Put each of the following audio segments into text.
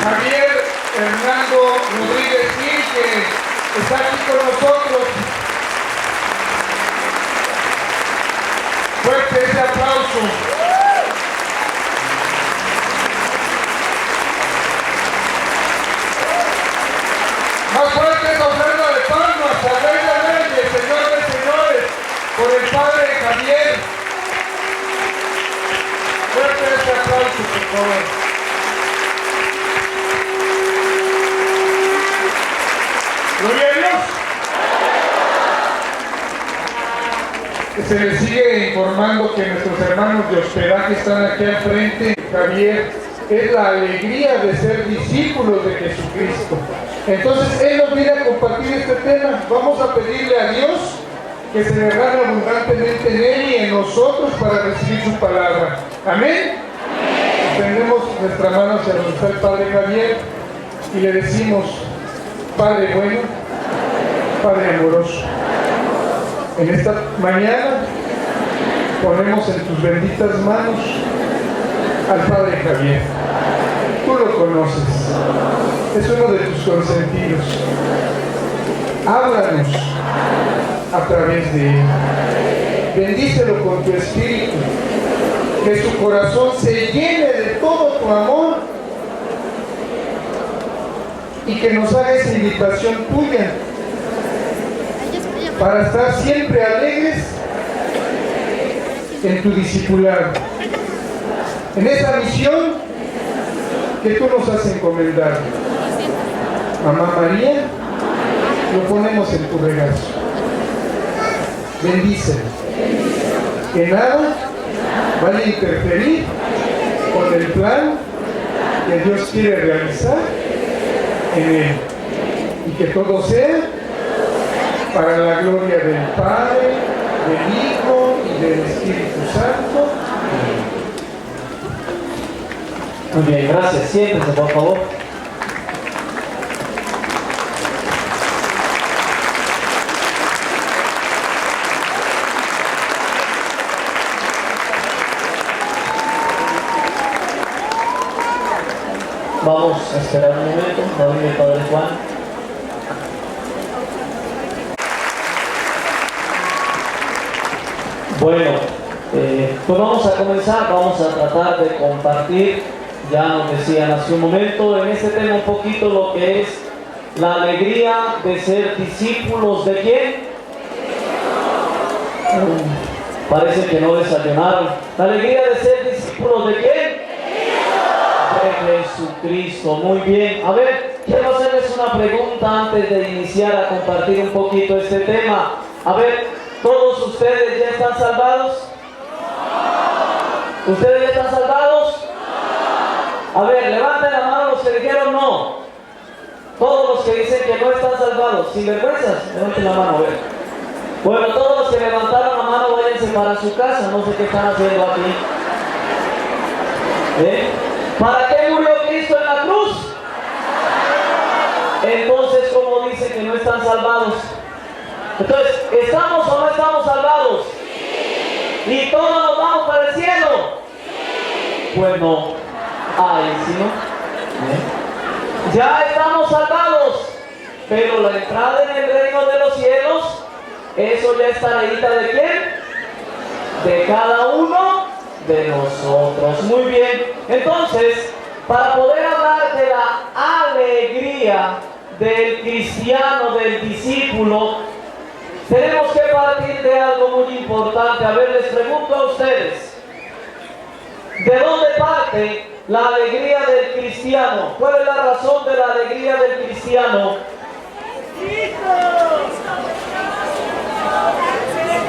Javier Hernando Rodríguez Gil, que está aquí con nosotros. Fuerte ese aplauso. Más fuerte esa ofrenda de palmas al Rey de Reyes, Señor de Señores, por el Padre Javier. Fuerte ese aplauso, por favor. Gloria a Dios. Se les sigue informando que nuestros hermanos de hospedaje están aquí al frente. Javier, es la alegría de ser discípulos de Jesucristo. Entonces Él nos viene a compartir este tema. Vamos a pedirle a Dios que se derrame abundantemente en Él y en nosotros para recibir su palabra. Amén. Extendemos nuestra mano hacia donde está el Padre Javier y le decimos: Padre bueno, Padre amoroso, en esta mañana ponemos en tus benditas manos al Padre Javier. Tú lo conoces, es uno de tus consentidos. Háblanos a través de él. Bendícelo con tu espíritu, que su corazón se llene de todo tu amor y que nos haga esa invitación tuya para estar siempre alegres en tu discipulado, en esa misión que tú nos has encomendado. Mamá María, lo ponemos en tu regazo. Bendícelo. Que nada vaya a interferir con el plan que Dios quiere realizar en él, y que todo sea para la gloria del Padre, del Hijo y del Espíritu Santo. Muy bien, gracias. Siéntense, por favor. Vamos a esperar un momento, va a venir el Padre Juan. Bueno, pues vamos a comenzar, vamos a tratar de compartir, ya nos decían hace un momento, en este tema un poquito lo que es la alegría de ser discípulos de ¿quién? Parece que no desayunaron. La alegría de ser discípulos de ¿quién? De Jesucristo. Muy bien. A ver, quiero hacerles una pregunta antes de iniciar a compartir un poquito este tema. A ver, ¿todos ustedes ya están salvados? ¿Ustedes ya están salvados? A ver, levanten la mano los que dijeron no. Todos los que dicen que no están salvados, sin vergüenzas, levanten la mano, a ver. Bueno, todos los que levantaron la mano, váyanse para su casa, no sé qué están haciendo aquí. ¿Para qué murió Cristo en la cruz? Entonces, ¿cómo dicen que no están salvados? Entonces, ¿estamos o no estamos salvados? ¿Y todos nos vamos para el cielo? Bueno, ay, ¿sí no? Ya estamos salvados, pero la entrada en el reino de los cielos, eso ya está heredita ¿de quién? De cada uno de nosotros. Muy bien, entonces, para poder hablar de la alegría del cristiano, del discípulo, tenemos que partir de algo muy importante. A ver, les pregunto a ustedes, ¿de dónde parte la alegría del cristiano? ¿Cuál es la razón de la alegría del cristiano?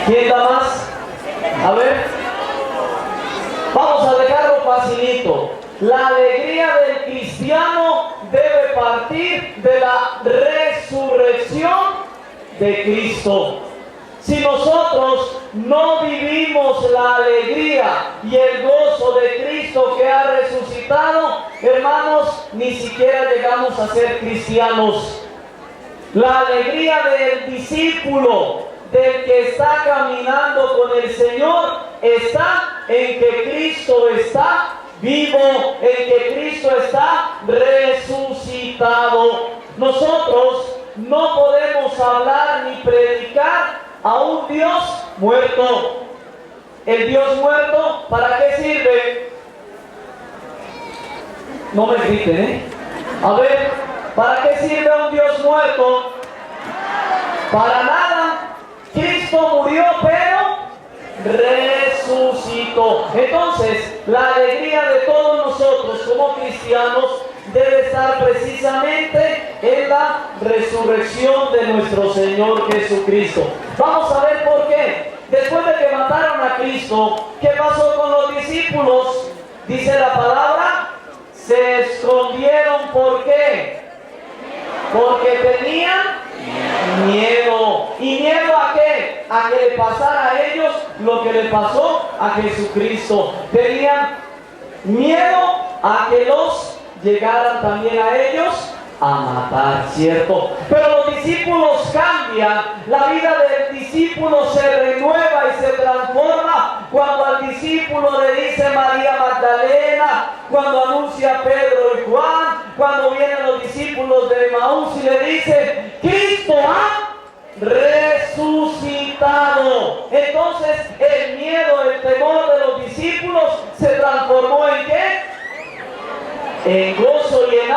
¿Quién da más? A ver, vamos a dejarlo facilito. La alegría del cristiano debe partir de la resurrección de Cristo. Si nosotros no vivimos la alegría y el gozo de Cristo que ha resucitado, hermanos, ni siquiera llegamos a ser cristianos. La alegría del discípulo, del que está caminando con el Señor, está en que Cristo está vivo, en que Cristo está resucitado. resucitado. Nosotros no podemos hablar ni predicar a un Dios muerto. El Dios muerto, ¿para qué sirve? No me griten, ¿eh? A ver, ¿para qué sirve un Dios muerto? Para nada. Cristo murió, pero resucitó. Entonces, la alegría de todos nosotros como cristianos debe estar precisamente en la resurrección de nuestro Señor Jesucristo. Vamos a ver por qué. Después de que mataron a Cristo, ¿qué pasó con los discípulos? Dice la palabra, se escondieron. ¿Por qué? Porque tenían miedo. ¿Y miedo a qué? A que le pasara a ellos lo que le pasó a Jesucristo. Tenían miedo a que los llegaran también a ellos a matar, ¿cierto? Pero los discípulos cambian, la vida del discípulo se renueva y se transforma cuando al discípulo le dice María Magdalena, cuando anuncia Pedro y Juan, cuando vienen los discípulos de Emaús y le dicen, Cristo ha resucitado. Entonces el miedo, el temor de los discípulos se transformó ¿en qué? En gozo y en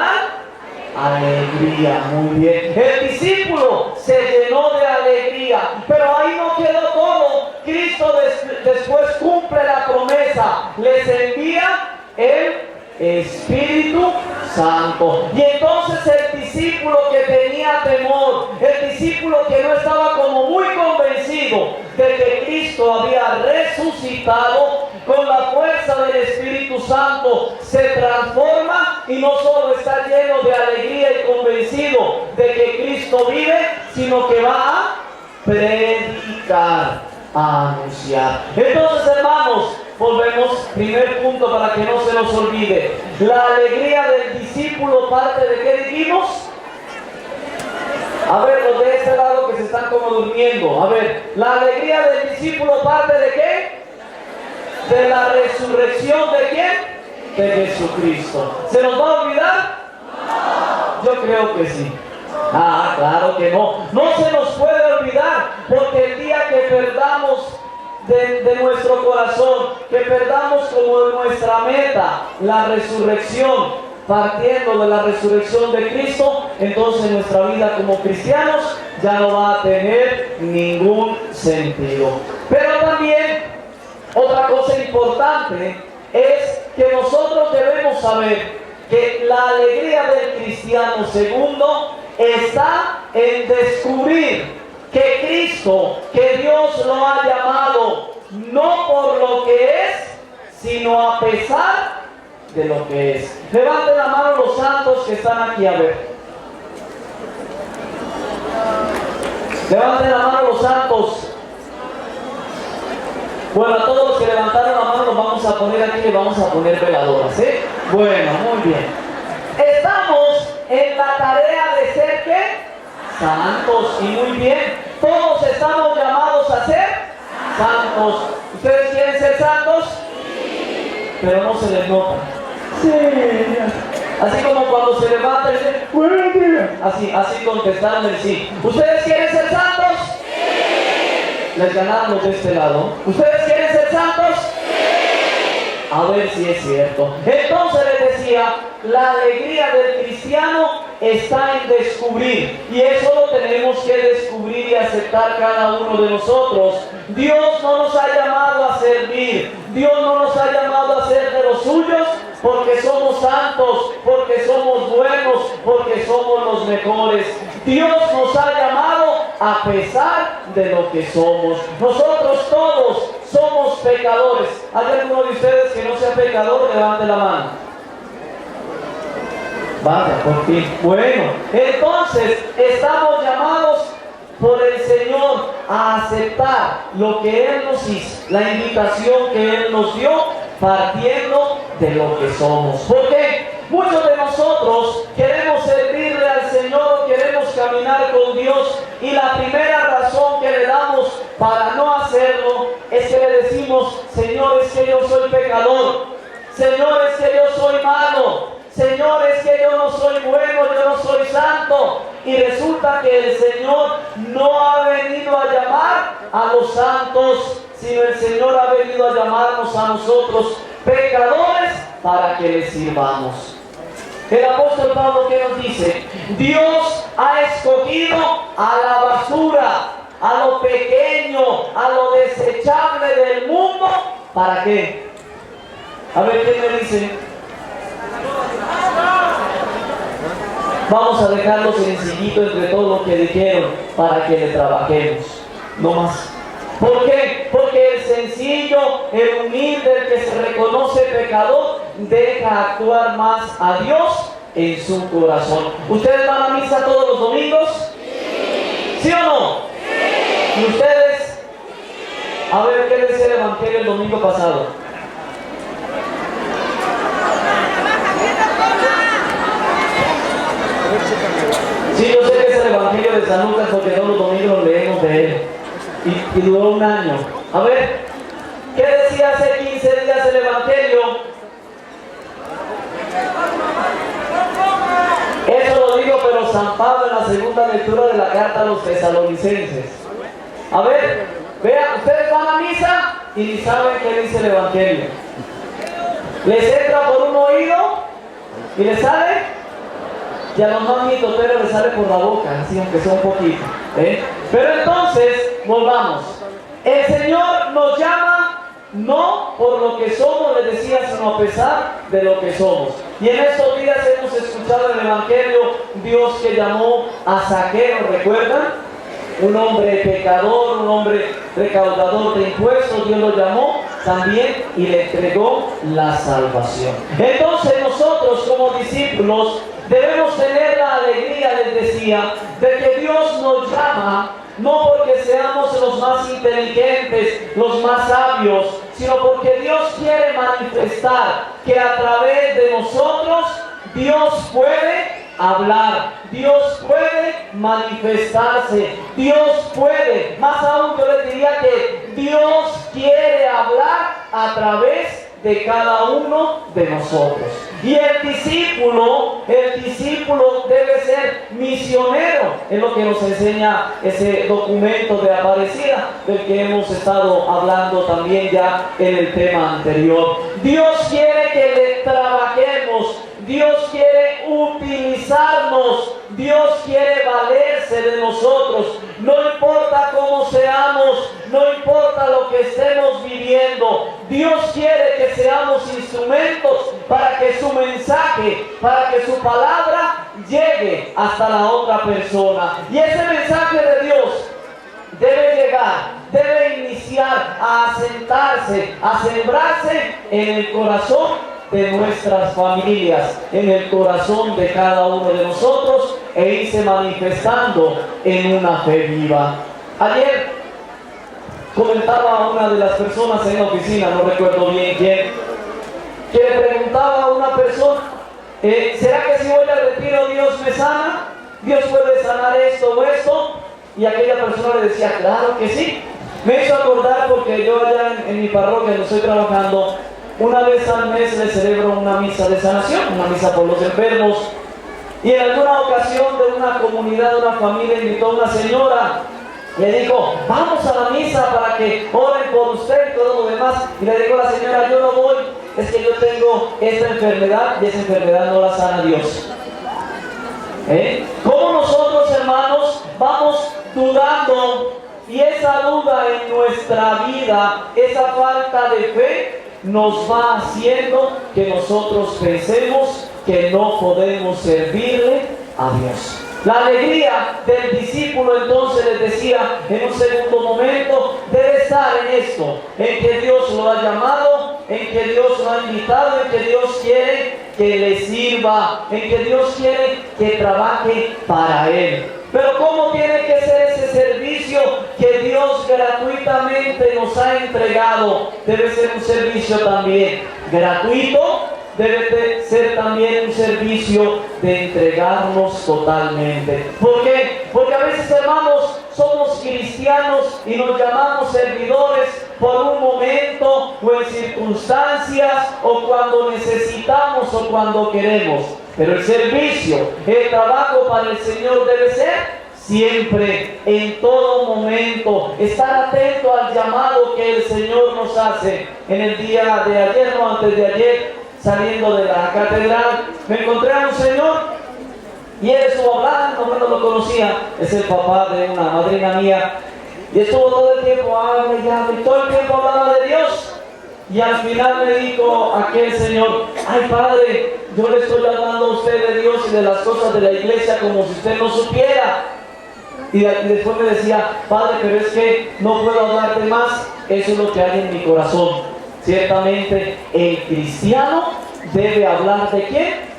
alegría. Muy bien. El discípulo se llenó de alegría, pero ahí no quedó todo. Cristo después cumple la promesa, les envía el Espíritu Santo. Y entonces el discípulo que tenía temor, el discípulo que no estaba como muy convencido de que Cristo había resucitado, con la fuerza del Espíritu Santo se transforma y no solo está lleno de alegría y convencido de que Cristo vive, sino que va a predicar, a anunciar. Entonces, hermanos, volvemos, primer punto para que no se nos olvide. La alegría del discípulo parte de ¿qué dijimos? A ver, los de este lado que se están como durmiendo. A ver, la alegría del discípulo parte de ¿qué? De la resurrección ¿de quién? De Jesucristo. ¿Se nos va a olvidar? No. Yo creo que sí. Ah, claro que no. No se nos puede olvidar, porque el día que perdamos de nuestro corazón, que perdamos como de nuestra meta la resurrección, partiendo de la resurrección de Cristo, entonces nuestra vida como cristianos ya no va a tener ningún sentido. Pero también otra cosa importante es que nosotros debemos saber que la alegría del cristiano, segundo, está en descubrir que Cristo, que Dios lo ha llamado no por lo que es, sino a pesar de lo que es. Levanten la mano los santos que están aquí, a ver. Levanten la mano los santos. Bueno, a todos los que levantaron la mano los vamos a poner aquí, les vamos a poner veladoras, ¿eh? Bueno, muy bien. Estamos en la tarea de ser ¿qué? Santos. Y muy bien, todos estamos llamados a ser santos. ¿Ustedes quieren ser santos? Sí. Pero no se les nota. Sí. Así como cuando se levanta y dice, buenos días. Así contestaron el sí. ¿Ustedes quieren ser santos? Sí. Les ganaron los de este lado. ¿Ustedes quieren ser santos? Sí. A ver si es cierto. Entonces les decía, la alegría del cristiano está en descubrir, y eso lo tenemos que descubrir y aceptar cada uno de nosotros. Dios no nos ha llamado a servir, Dios no nos ha llamado a ser de los suyos porque somos santos, porque somos buenos, porque somos los mejores. Dios nos ha llamado a pesar de lo que somos. Nosotros todos somos pecadores. ¿Hay alguno de ustedes que no sea pecador? Levante la mano. Vaya, por fin. Bueno, entonces estamos llamados por el Señor a aceptar lo que Él nos hizo, la invitación que Él nos dio, partiendo de lo que somos. Porque muchos de nosotros queremos servirle al Señor, queremos caminar con Dios, y la primera razón que le damos para no hacerlo es que le decimos, Señor, es que yo soy pecador, Señor, es que yo soy malo, Señor, es que yo no soy bueno, yo no y resulta que el Señor no ha venido a llamar a los santos, sino el Señor ha venido a llamarnos a nosotros pecadores para que le sirvamos. El apóstol Pablo, ¿qué nos dice? Dios ha escogido a la basura, a lo pequeño, a lo desechable del mundo. ¿Para qué? A ver, ¿qué me dice? Vamos a dejarlo sencillito entre todo lo que dijeron para que le trabajemos. No más. ¿Por qué? Porque el sencillo, el humilde, el que se reconoce pecador, deja actuar más a Dios en su corazón. ¿Ustedes van a misa todos los domingos? Sí. ¿Sí o no? Sí. ¿Y ustedes? A ver, ¿qué decía el Evangelio el domingo pasado? Sí, yo sé que es el Evangelio de San Lucas porque todos los domingos leemos de él. Y duró un año. A ver, ¿qué decía hace 15 días el Evangelio? Eso lo digo, pero San Pablo en la segunda lectura de la carta a los tesalonicenses. A ver, vean, ustedes van a misa y ni saben qué dice el Evangelio. Les entra por un oído y les sale. Y a los más mitoteros les sale por la boca, así aunque sea un poquito. Pero entonces, volvamos. El Señor nos llama no por lo que somos, les decía, sino a pesar de lo que somos. Y en estos días hemos escuchado en el Evangelio Dios que llamó a Zaqueo, ¿recuerdan? Un hombre pecador, un hombre recaudador de impuestos, Dios lo llamó también y le entregó la salvación. Entonces nosotros como discípulos debemos tener la alegría, les decía, de que Dios nos llama, no porque seamos los más inteligentes, los más sabios, sino porque Dios quiere manifestar que a través de nosotros Dios puede hablar, Dios puede manifestarse, Dios puede, más aún yo les diría que Dios quiere hablar a través de cada uno de nosotros. Y el discípulo debe ser misionero, es lo que nos enseña ese documento de Aparecida, del que hemos estado hablando también ya en el tema anterior. Dios quiere que le trabajemos, Dios quiere utilizarnos, Dios quiere valerse de nosotros, no importa cómo seamos, no importa lo que estemos viviendo, Dios quiere que seamos instrumentos para que su mensaje, para que su palabra llegue hasta la otra persona. Y ese mensaje de Dios debe llegar, debe iniciar a asentarse, a sembrarse en el corazón de nuestras familias, en el corazón de cada uno de nosotros e irse manifestando en una fe viva. Ayer comentaba a una de las personas en la oficina, no recuerdo bien quién, que le preguntaba a una persona, ¿será que si voy al retiro Dios me sana? ¿Dios puede sanar esto o esto? Y aquella persona le decía, claro que sí. Me hizo acordar porque yo allá en mi parroquia donde estoy trabajando, una vez al mes le celebro una misa de sanación, una misa por los enfermos. Y en alguna ocasión de una comunidad, de una familia, invitó a una señora. Le dijo, vamos a la misa para que oren por usted y todo lo demás. Y le dijo a la señora, yo no voy, es que yo tengo esta enfermedad y esa enfermedad no la sana Dios. ¿Cómo nosotros, hermanos, vamos dudando? Y esa duda en nuestra vida, esa falta de fe, nos va haciendo que nosotros pensemos que no podemos servirle a Dios. La alegría del discípulo, entonces les decía en un segundo momento, debe estar en esto, en que Dios lo ha llamado, en que Dios lo ha invitado, en que Dios quiere que le sirva, en que Dios quiere que trabaje para Él. Pero ¿cómo tiene que ser ese servicio que Dios gratuitamente nos ha entregado? Debe ser un servicio también gratuito, debe ser también un servicio de entregarnos totalmente. ¿Por qué? Porque a veces, hermanos, somos cristianos y nos llamamos servidores por un momento o en circunstancias o cuando necesitamos o cuando queremos. Pero el servicio, el trabajo para el Señor debe ser siempre, en todo momento, estar atento al llamado que el Señor nos hace. En el día de ayer, no antes de ayer, saliendo de la catedral, me encontré a un señor y él estuvo hablando, no lo conocía, es el papá de una madrina mía, y estuvo todo el tiempo, y todo el tiempo hablaba de Dios. Y al final me dijo aquel señor: ay padre, yo le estoy hablando a usted de Dios y de las cosas de la iglesia como si usted no supiera. Y después me decía: padre, pero es que no puedo hablarte más, eso es lo que hay en mi corazón. Ciertamente el cristiano debe hablar ¿de quién?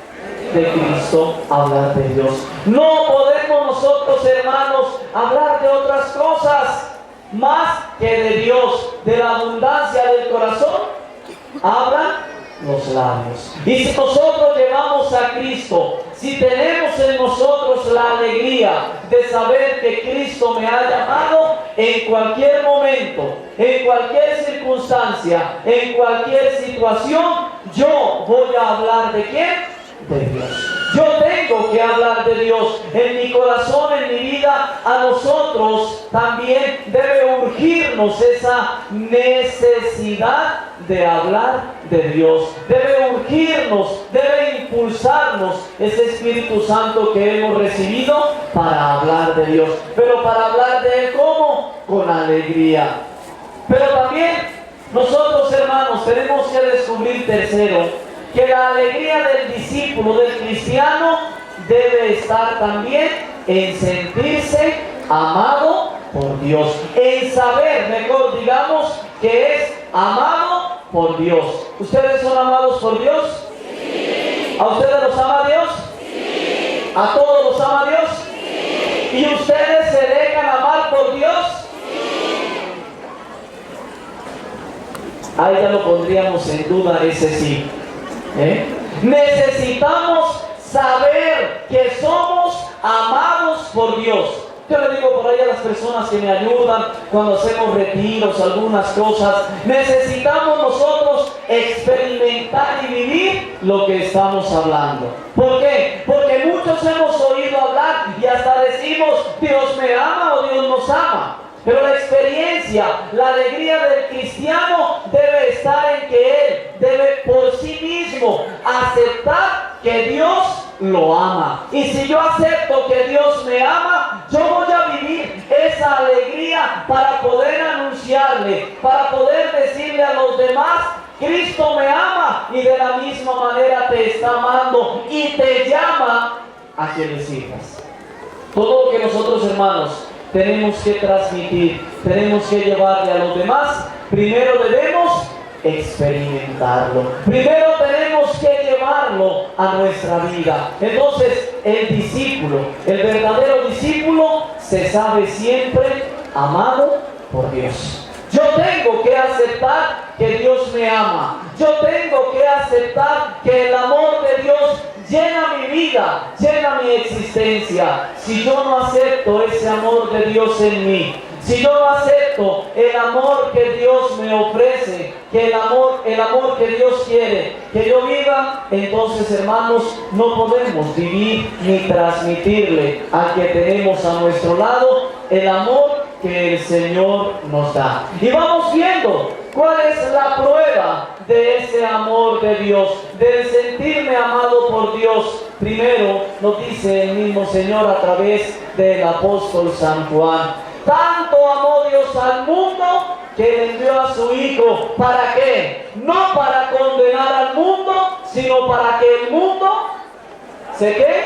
De Cristo, hablar de Dios. No podemos nosotros, hermanos, hablar de otras cosas más que de Dios. De la abundancia del corazón hablan los labios. Y si nosotros llevamos a Cristo, si tenemos en nosotros la alegría de saber que Cristo me ha llamado, en cualquier momento, en cualquier circunstancia, en cualquier situación, yo voy a hablar ¿de quién? De Dios. Yo tengo que hablar de Dios. En mi corazón, en mi vida, a nosotros también debe urgirnos esa necesidad de hablar de Dios. Debe urgirnos, debe impulsarnos ese Espíritu Santo que hemos recibido para hablar de Dios. Pero para hablar de Él, ¿cómo? Con alegría. Pero también nosotros, hermanos, tenemos que descubrir tercero, que la alegría del discípulo, del cristiano, debe estar también en sentirse amado por Dios, en saber, mejor digamos, que es amado por Dios. ¿Ustedes son amados por Dios? Sí. ¿A ustedes los ama Dios? Sí. ¿A todos los ama Dios? Sí. ¿Y ustedes se dejan amar por Dios? Sí. Ahí ya lo pondríamos en duda, ese sí. Necesitamos saber que somos amados por Dios. Yo le digo por ahí a las personas que me ayudan cuando hacemos retiros, algunas cosas, necesitamos nosotros experimentar y vivir lo que estamos hablando. ¿Por qué? Porque muchos hemos oído hablar y hasta decimos: Dios me ama o Dios nos ama. Pero la experiencia, la alegría del cristiano debe estar en que él debe por sí mismo aceptar que Dios lo ama. Y si yo acepto que Dios me ama, yo voy a vivir esa alegría para poder anunciarle, para poder decirle a los demás: Cristo me ama, y de la misma manera te está amando y te llama a que le sigas. Todo lo que nosotros, hermanos, tenemos que transmitir, tenemos que llevarle a los demás, primero debemos experimentarlo. Primero tenemos que llevarlo a nuestra vida. Entonces, el discípulo, el verdadero discípulo, se sabe siempre amado por Dios. Yo tengo que aceptar que Dios me ama. Yo tengo que aceptar que el amor de Dios llena mi vida, llena mi existencia. Si yo no acepto ese amor de Dios en mí, si yo no acepto el amor que Dios me ofrece, que el amor que Dios quiere que yo viva, entonces, hermanos, no podemos vivir ni transmitirle al que tenemos a nuestro lado el amor que el Señor nos da. Y vamos viendo cuál es la prueba de ese amor de Dios, del sentirme amado por Dios. Primero nos dice el mismo Señor a través del apóstol San Juan: tanto amó Dios al mundo que le envió a su Hijo. ¿Para qué? No para condenar al mundo, sino para que el mundo ¿se qué?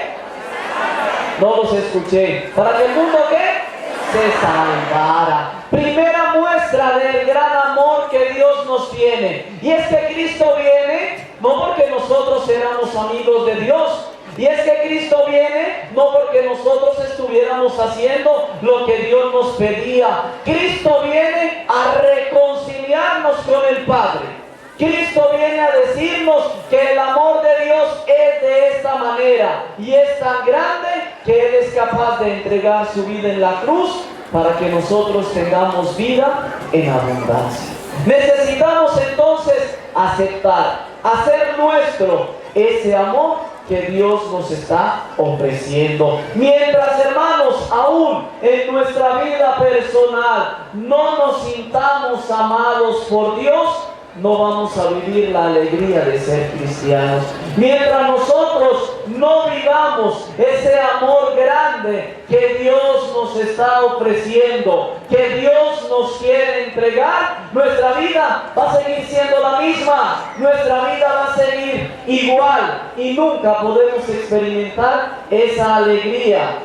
No los escuché. ¿Para que el mundo qué? Se salvara. Primera muestra del gran amor que Dios nos tiene. Y es que Cristo viene no porque nosotros éramos amigos de Dios. Y es que Cristo viene no porque nosotros estuviéramos haciendo lo que Dios nos pedía. Cristo viene a reconciliarnos con el Padre. Cristo viene a decirnos que el amor de Dios es de esta manera y es tan grande que Él es capaz de entregar su vida en la cruz para que nosotros tengamos vida en abundancia. Necesitamos entonces aceptar, hacer nuestro ese amor que Dios nos está ofreciendo. Mientras, hermanos, aún en nuestra vida personal no nos sintamos amados por Dios, no vamos a vivir la alegría de ser cristianos. Mientras nosotros no vivamos ese amor grande que Dios nos está ofreciendo, que Dios nos quiere entregar, nuestra vida va a seguir siendo la misma, nuestra vida va a seguir igual y nunca podemos experimentar esa alegría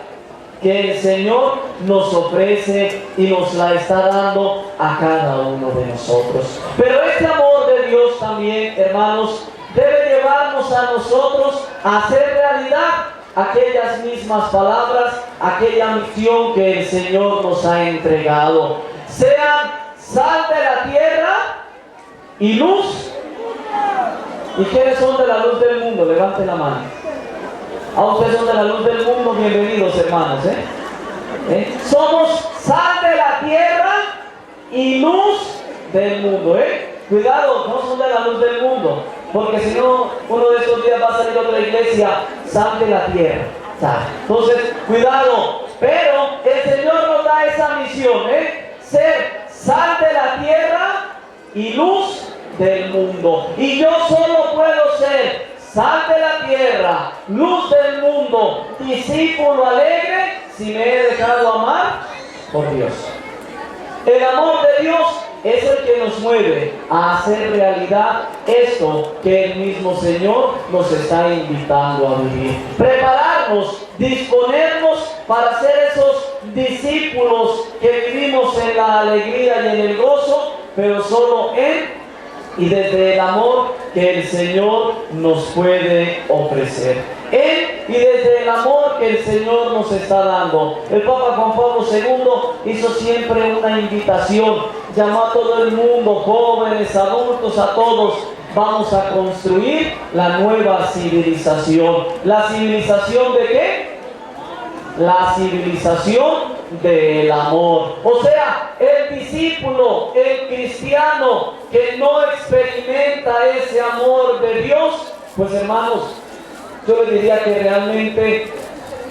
que el Señor nos ofrece y nos la está dando a cada uno de nosotros. Pero este amor de Dios también, hermanos, debe llevarnos a nosotros a hacer realidad aquellas mismas palabras, aquella misión que el Señor nos ha entregado. Sean sal de la tierra y luz. ¿Y quiénes son de la luz del mundo? Levanten la mano. A ustedes son de la luz del mundo, bienvenidos, hermanos. Somos sal de la tierra y luz del mundo. Cuidado, no son de la luz del mundo, porque si no, uno de estos días va a salir a otra iglesia, sal de la tierra. Entonces, cuidado, pero el Señor nos da esa misión, ser sal de la tierra y luz del mundo. Y yo solo puedo ser sal de la tierra, luz del mundo, discípulo alegre, si me he dejado amar por Dios. El amor de Dios es el que nos mueve a hacer realidad esto que el mismo Señor nos está invitando a vivir. Prepararnos, disponernos para ser esos discípulos que vivimos en la alegría y en el gozo, pero solo en y desde el amor que el Señor nos puede ofrecer. Y desde el amor que el Señor nos está dando. El Papa Juan Pablo II hizo siempre una invitación. Llamó a todo el mundo, jóvenes, adultos, a todos. Vamos a construir la nueva civilización. ¿La civilización de qué? La civilización del amor. O sea, el discípulo, el cristiano que no experimenta ese amor de Dios, pues hermanos, yo les diría que realmente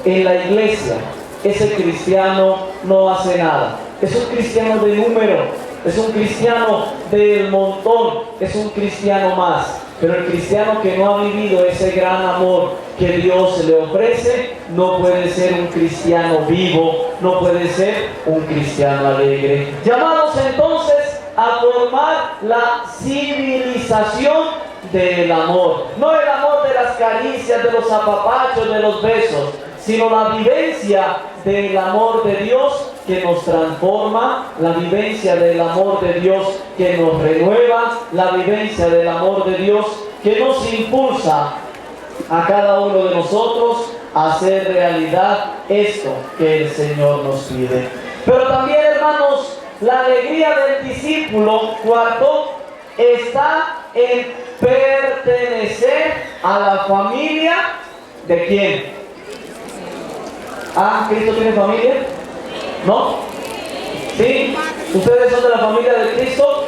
en la iglesia ese cristiano no hace nada. Es un cristiano de número, es un cristiano del montón, es un cristiano más. Pero el cristiano que no ha vivido ese gran amor que Dios le ofrece, no puede ser un cristiano vivo, no puede ser un cristiano alegre. Llamados entonces a formar la civilización del amor. No el amor de las caricias, de los apapachos, de los besos, sino la vivencia del amor de Dios que nos transforma, la vivencia del amor de Dios que nos renueva, la vivencia del amor de Dios que nos impulsa a cada uno de nosotros a hacer realidad esto que el Señor nos pide. Pero también, hermanos, la alegría del discípulo, cuarto, está en pertenecer a la familia ¿de quién? ¿Cristo tiene familia? ¿No? ¿Sí? ¿Ustedes son de la familia de Cristo?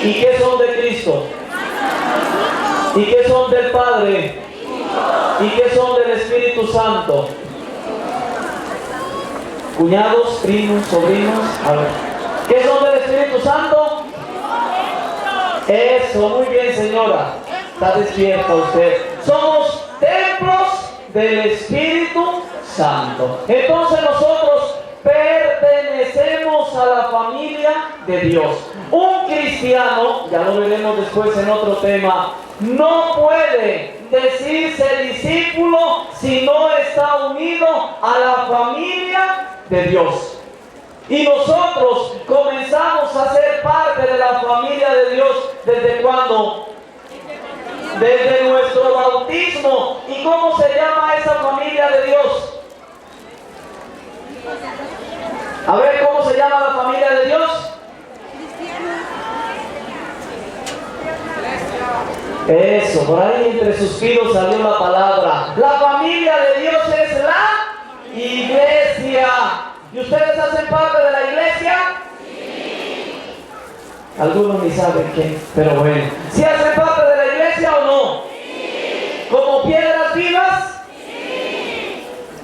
¿Y qué son de Cristo? ¿Y qué son del Padre? ¿Y qué son del Espíritu Santo? ¿Cuñados, primos, sobrinos? A ver. ¿Qué son del Espíritu Santo? Eso, muy bien, señora. Está despierta usted. Somos templos del Espíritu Santo. Entonces nosotros pertenecemos a la familia de Dios. Un cristiano, ya lo veremos después en otro tema, no puede decirse discípulo si no está unido a la familia de Dios. Y nosotros comenzamos a ser parte de la familia de Dios ¿desde cuándo? Desde nuestro bautismo. ¿Y cómo se llama esa familia de Dios? A ver, ¿cómo se llama la familia de Dios? Eso, por ahí entre suspiros salió la palabra. La familia de Dios es la iglesia. ¿Y ustedes hacen parte de la iglesia? Sí. Algunos ni saben qué, pero bueno. ¿Sí hacen parte de la iglesia o no? Sí. ¿Como piedras vivas?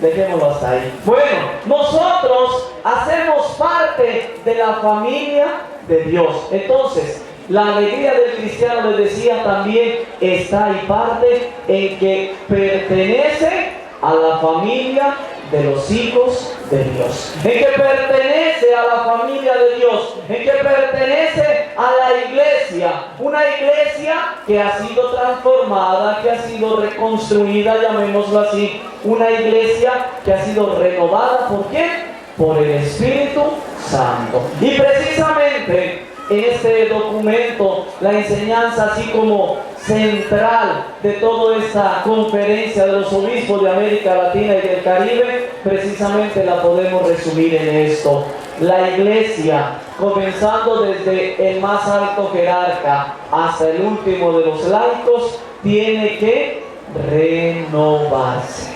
Dejémoslo hasta ahí. Bueno, nosotros hacemos parte de la familia de Dios. Entonces, la alegría del cristiano, les decía, también está y parte en que pertenece a la familia de los hijos de Dios, en que pertenece a la familia de Dios, en que pertenece a la iglesia, una iglesia que ha sido transformada, que ha sido reconstruida, llamémoslo así, una iglesia que ha sido renovada. ¿Por qué? Por el Espíritu Santo. Y precisamente en este documento, la enseñanza así como central de toda esta conferencia de los obispos de América Latina y del Caribe, precisamente la podemos resumir en esto. La iglesia, comenzando desde el más alto jerarca hasta el último de los laicos, tiene que renovarse.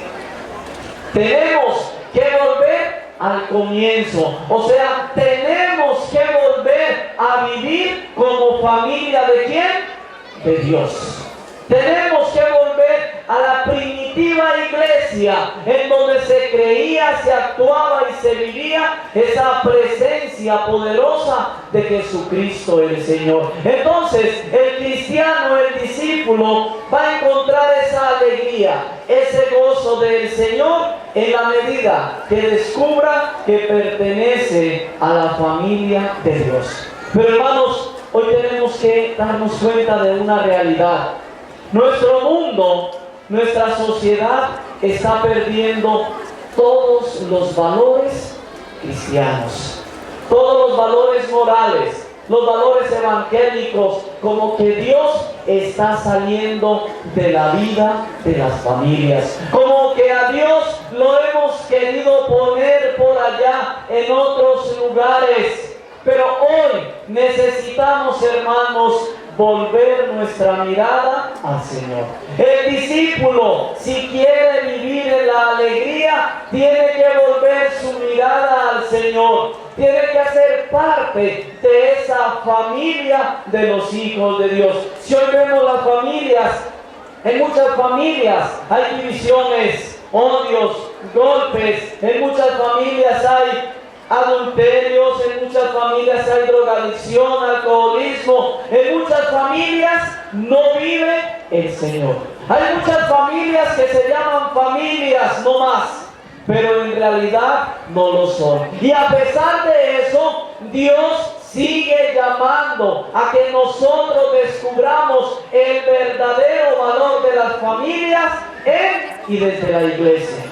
Tenemos que volver al comienzo, o sea, tenemos que volver a vivir como familia ¿de quién? De Dios. Tenemos que volver a la primitiva iglesia en donde se creía, se actuaba y se vivía esa presencia poderosa de Jesucristo el Señor. Entonces el cristiano, el discípulo, va a encontrar esa alegría, ese gozo del Señor en la medida que descubra que pertenece a la familia de Dios. Pero hermanos, hoy tenemos que darnos cuenta de una realidad. Nuestro mundo, nuestra sociedad está perdiendo todos los valores cristianos, todos los valores morales, los valores evangélicos, como que Dios está saliendo de la vida de las familias, como que a Dios lo hemos querido poner por allá en otros lugares. Pero hoy necesitamos, hermanos, volver nuestra mirada al Señor. El discípulo, si quiere vivir en la alegría, tiene que volver su mirada al Señor. Tiene que hacer parte de esa familia de los hijos de Dios. Si hoy vemos las familias, en muchas familias hay divisiones, odios, golpes. En muchas familias hay adulterios, en muchas familias hay drogadicción, alcoholismo, en muchas familias no vive el Señor. Hay muchas familias que se llaman familias no más, pero en realidad no lo son. Y a pesar de eso, Dios sigue llamando a que nosotros descubramos el verdadero valor de las familias en y desde la iglesia.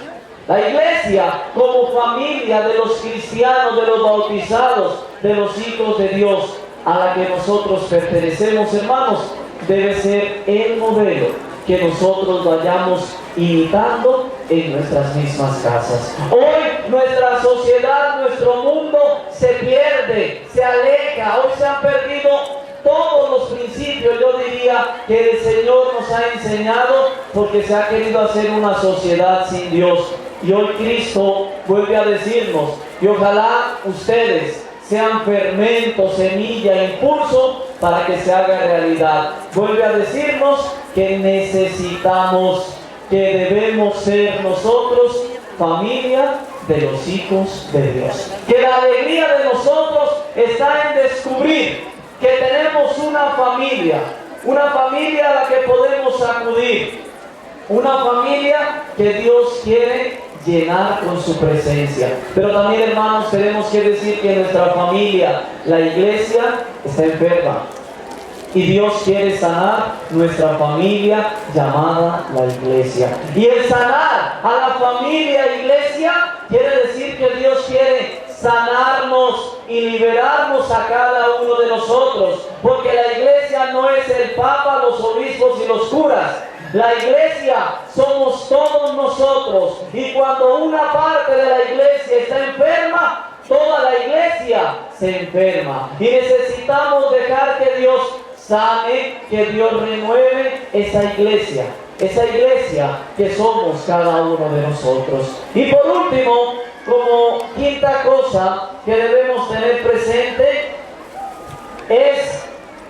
La iglesia como familia de los cristianos, de los bautizados, de los hijos de Dios, a la que nosotros pertenecemos, hermanos, debe ser el modelo que nosotros vayamos imitando en nuestras mismas casas. Hoy nuestra sociedad, nuestro mundo se pierde, se aleja. Hoy se han perdido todos los principios, yo diría, que el Señor nos ha enseñado, porque se ha querido hacer una sociedad sin Dios. Y hoy Cristo vuelve a decirnos, y ojalá ustedes sean fermento, semilla, impulso para que se haga realidad. Vuelve a decirnos que necesitamos, que debemos ser nosotros familia de los hijos de Dios. Que la alegría de nosotros está en descubrir que tenemos una familia a la que podemos acudir, una familia que Dios quiere llenar con su presencia. Pero también, hermanos, tenemos que decir que nuestra familia, la iglesia, está enferma. Y Dios quiere sanar nuestra familia llamada la iglesia. Y el sanar a la familia iglesia quiere decir que Dios quiere sanarnos y liberarnos a cada uno de nosotros. Porque la iglesia no es el Papa, los obispos y los curas. La iglesia somos todos nosotros. Y cuando una parte de la iglesia está enferma, toda la iglesia se enferma. Y necesitamos dejar que Dios sane, que Dios renueve esa iglesia que somos cada uno de nosotros. Y por último, como quinta cosa que debemos tener presente, es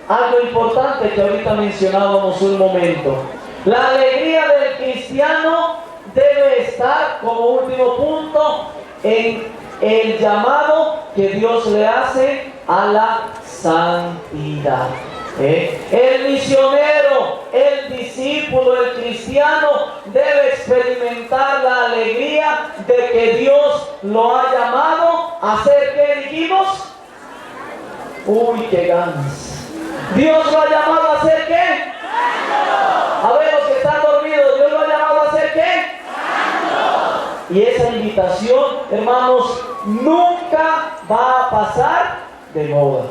algo importante que ahorita mencionábamos un momento. La alegría del cristiano debe estar como último punto en el llamado que Dios le hace a la santidad. El misionero, el discípulo, el cristiano debe experimentar la alegría de que Dios lo ha llamado a ser, ¿qué dijimos? Uy, qué ganas. Dios lo ha llamado a ser, ¿qué? A ver, los que están dormidos, Dios lo ha llamado a ser, ¿qué? Y esa invitación, hermanos, nunca va a pasar de moda.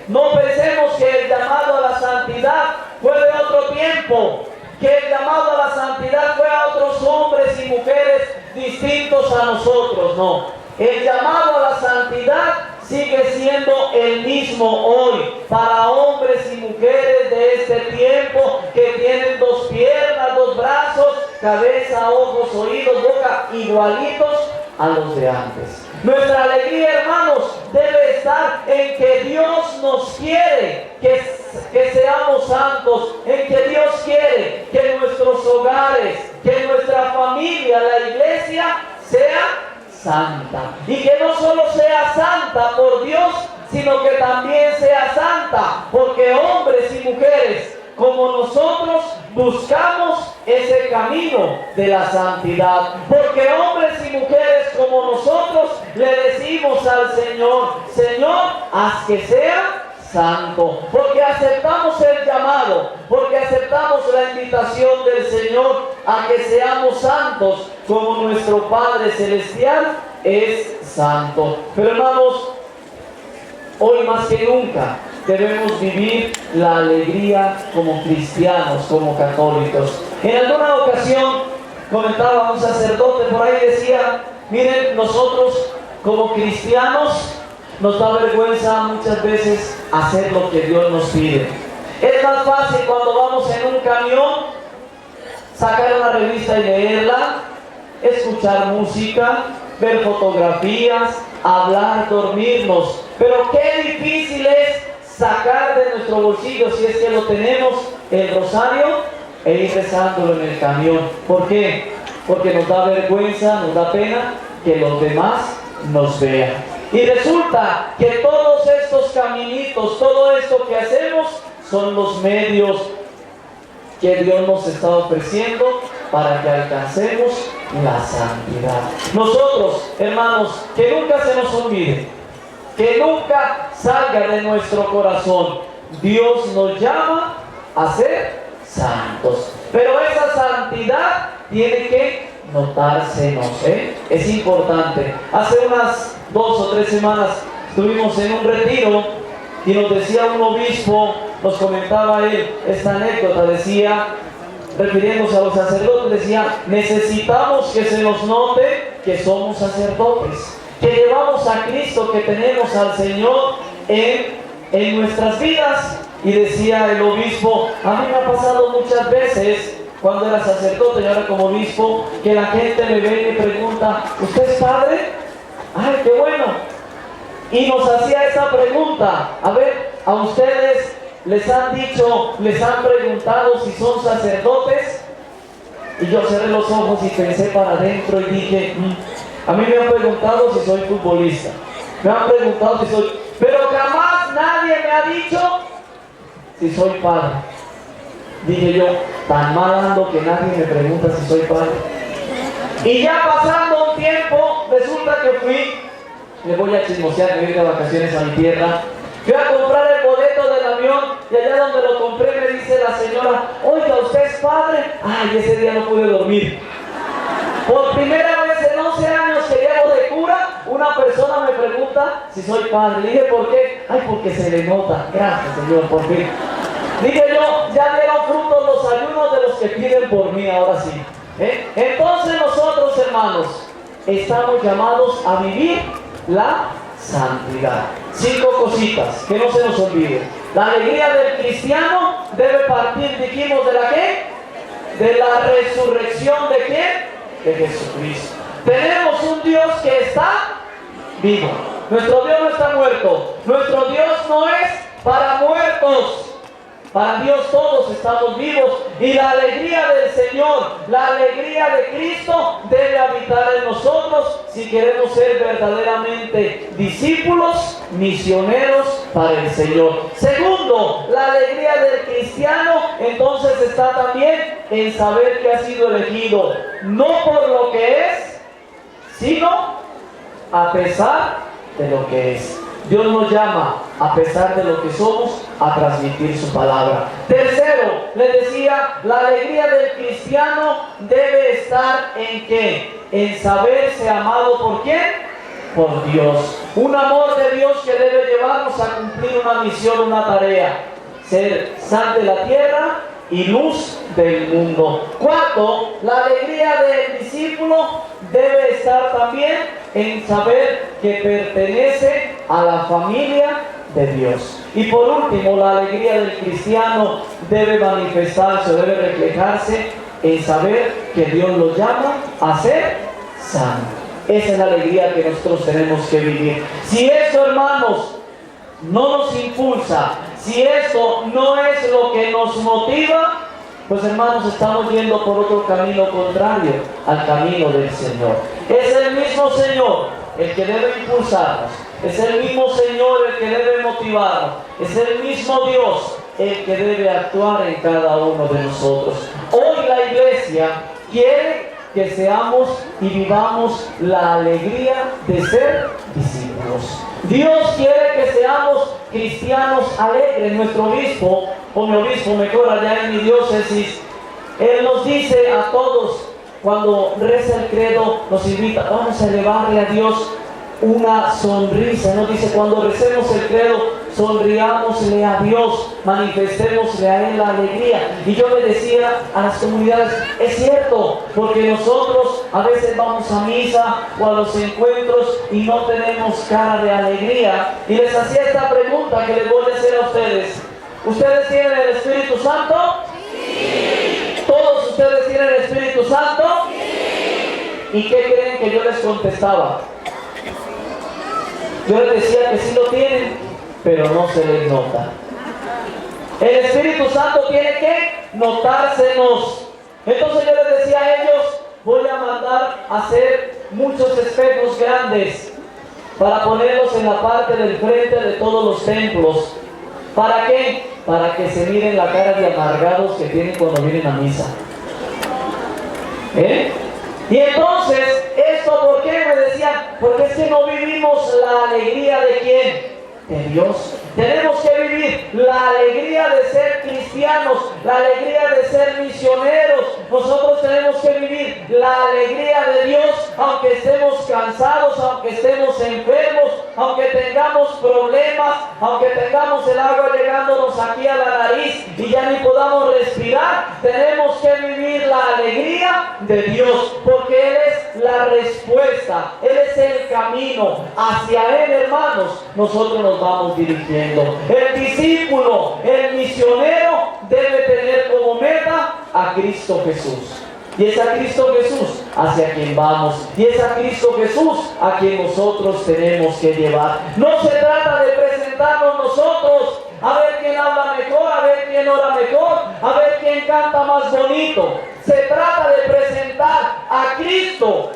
No pensemos que el llamado a la santidad fue de otro tiempo, que el llamado a la santidad fue a otros hombres y mujeres distintos a nosotros. No, el llamado a la santidad sigue siendo el mismo hoy para hombres y mujeres de este tiempo que tienen dos piernas, dos brazos, cabeza, ojos, oídos, boca, igualitos a los de antes. Nuestra alegría, hermanos, debe estar en que Dios nos quiere que seamos santos, en que Dios quiere que nuestros hogares, que nuestra familia, la iglesia, sea santa. Y que no solo sea santa por Dios, sino que también sea santa porque hombres y mujeres como nosotros buscamos ese camino de la santidad, porque hombres y mujeres como nosotros le decimos al Señor: Señor, haz que sea santo, porque aceptamos el llamado, porque aceptamos la invitación del Señor a que seamos santos como nuestro Padre Celestial es santo. Pero hermanos, hoy más que nunca debemos vivir la alegría como cristianos, como católicos. En alguna ocasión comentaba un sacerdote por ahí, decía: miren, nosotros como cristianos nos da vergüenza muchas veces hacer lo que Dios nos pide. Es más fácil cuando vamos en un camión sacar una revista y leerla, escuchar música, ver fotografías, hablar, dormirnos. Pero qué difícil es sacar de nuestro bolsillo, si es que lo tenemos, el rosario e ir rezándolo en el camión. ¿Por qué? Porque nos da vergüenza, nos da pena que los demás nos vean. Y resulta que todos estos caminitos, todo esto que hacemos, son los medios que Dios nos está ofreciendo para que alcancemos la santidad. Nosotros, hermanos, que nunca se nos olvide, que nunca salga de nuestro corazón: Dios nos llama a ser santos. Pero esa santidad tiene que notársenos, es importante. Hace unas 2 o 3 semanas estuvimos en un retiro y nos decía un obispo, nos comentaba él esta anécdota, decía, refiriéndose a los sacerdotes, decía: necesitamos que se nos note que somos sacerdotes, que llevamos a Cristo, que tenemos al Señor en nuestras vidas. Y decía el obispo: a mí me ha pasado muchas veces cuando era sacerdote y ahora como obispo, que la gente me ve y me pregunta: ¿usted es padre? ¡Ay, qué bueno! Y nos hacía esa pregunta: a ver, ¿a ustedes les han dicho, les han preguntado si son sacerdotes? Y yo cerré los ojos y pensé para adentro y dije: a mí me han preguntado si soy futbolista, me han preguntado si soy... pero jamás nadie me ha dicho si soy padre. Dije yo: tan mal ando que nadie me pregunta si soy padre. Y ya pasando un tiempo, resulta que fui, le voy a chismosear, me voy de vacaciones a mi tierra, fui a comprar el boleto del avión y allá donde lo compré me dice la señora: oiga, ¿usted es padre? Ay, ese día no pude dormir. Por primera vez en 11 años que llevo de cura, una persona me pregunta si soy padre. Le dije: ¿por qué? Ay, porque se le nota. Gracias, Señor, por fin. Dije yo: ya dieron frutos los ayunos de los que piden por mí, ahora sí. Entonces nosotros, hermanos, estamos llamados a vivir la santidad. 5 cositas que no se nos olviden. La alegría del cristiano debe partir, dijimos, ¿de la qué? De la resurrección ¿de quién? De Jesucristo. Tenemos un Dios que está vivo. Nuestro Dios no está muerto. Nuestro Dios no es para muertos. Para Dios todos estamos vivos, y la alegría del Señor, la alegría de Cristo debe habitar nosotros si queremos ser verdaderamente discípulos, misioneros para el Señor. Segundo, la alegría del cristiano entonces está también en saber que ha sido elegido, no por lo que es, sino a pesar de lo que es. Dios nos llama, a pesar de lo que somos, a transmitir su palabra. Tercero, les decía, la alegría del cristiano debe estar ¿en qué? En saberse amado ¿por quién? Por Dios. Un amor de Dios que debe llevarnos a cumplir una misión, una tarea. Ser sal de la tierra y luz del mundo. Cuarto, la alegría del discípulo debe estar también en saber que pertenece a la familia de Dios. Y por último, la alegría del cristiano debe manifestarse, debe reflejarse en saber que Dios lo llama a ser santo. Esa es la alegría que nosotros tenemos que vivir. Si esto, hermanos, no nos impulsa, si esto no es lo que nos motiva, pues hermanos, estamos yendo por otro camino contrario al camino del Señor. Es el mismo Señor el que debe impulsarnos, es el mismo Señor el que debe motivarnos, es el mismo Dios el que debe actuar en cada uno de nosotros. Hoy la iglesia quiere que seamos y vivamos la alegría de ser discípulos. Dios quiere que seamos cristianos alegres. Nuestro obispo, o mi obispo mejor allá en mi diócesis, él nos dice a todos, cuando reza el credo, nos invita, vamos a elevarle a Dios una sonrisa. Nos dice, cuando recemos el credo, sonriámosle a Dios, manifestémosle a Él la alegría. Y yo le decía a las comunidades, es cierto, porque nosotros a veces vamos a misa o a los encuentros y no tenemos cara de alegría. Y les hacía esta pregunta que les voy a hacer a ustedes. ¿Ustedes tienen el Espíritu Santo? Sí. ¿Todos ustedes tienen el Espíritu Santo? Sí. ¿Y qué creen que yo les contestaba? Yo les decía que sí lo tienen, pero no se les nota. El Espíritu Santo tiene que notársenos. Entonces yo les decía a ellos, voy a mandar a hacer muchos espejos grandes para ponerlos en la parte del frente de todos los templos. ¿Para qué? Para que se miren la cara de amargados que tienen cuando vienen a misa. Y entonces, ¿esto por qué? Me decían, porque es que no vivimos la alegría de ¿quién? De Dios. Tenemos que vivir la alegría de ser cristianos, la alegría de ser misioneros. Nosotros tenemos que vivir la alegría de Dios, aunque estemos cansados, aunque estemos enfermos, aunque tengamos problemas, aunque tengamos el agua llegándonos aquí a la nariz y ya ni podamos respirar. Tenemos que vivir la alegría de Dios, porque Él es la respuesta, Él es el camino. Hacia Él, hermanos, nosotros nos vamos dirigiendo. El discípulo, el misionero debe tener como meta a Cristo Jesús. Y es a Cristo Jesús hacia quien vamos. Y es a Cristo Jesús a quien nosotros tenemos que llevar. No se trata de presentarnos nosotros a ver quién habla mejor, a ver quién ora mejor, a ver quién canta más bonito. Se trata de presentar a Cristo,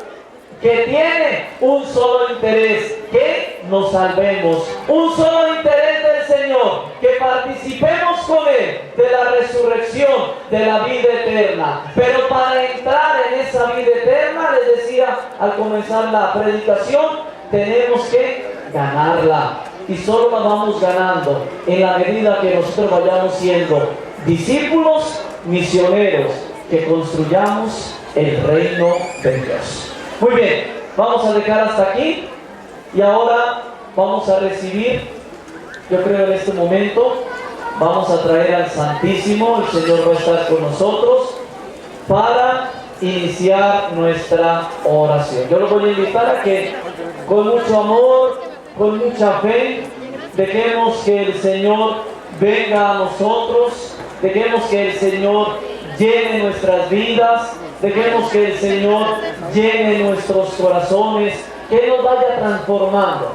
que tiene un solo interés, que nos salvemos. Un solo interés del Señor, que participemos con Él de la resurrección, de la vida eterna. Pero para entrar en esa vida eterna, les decía al comenzar la predicación, tenemos que ganarla. Y solo la vamos ganando en la medida que nosotros vayamos siendo discípulos misioneros, que construyamos el reino de Dios. Muy bien, vamos a dejar hasta aquí y ahora vamos a recibir, yo creo en este momento, vamos a traer al Santísimo. El Señor va a estar con nosotros para iniciar nuestra oración. Yo los voy a invitar a que con mucho amor, con mucha fe, dejemos que el Señor venga a nosotros, dejemos que el Señor llene nuestras vidas, dejemos que el Señor llene nuestros corazones, que nos vaya transformando.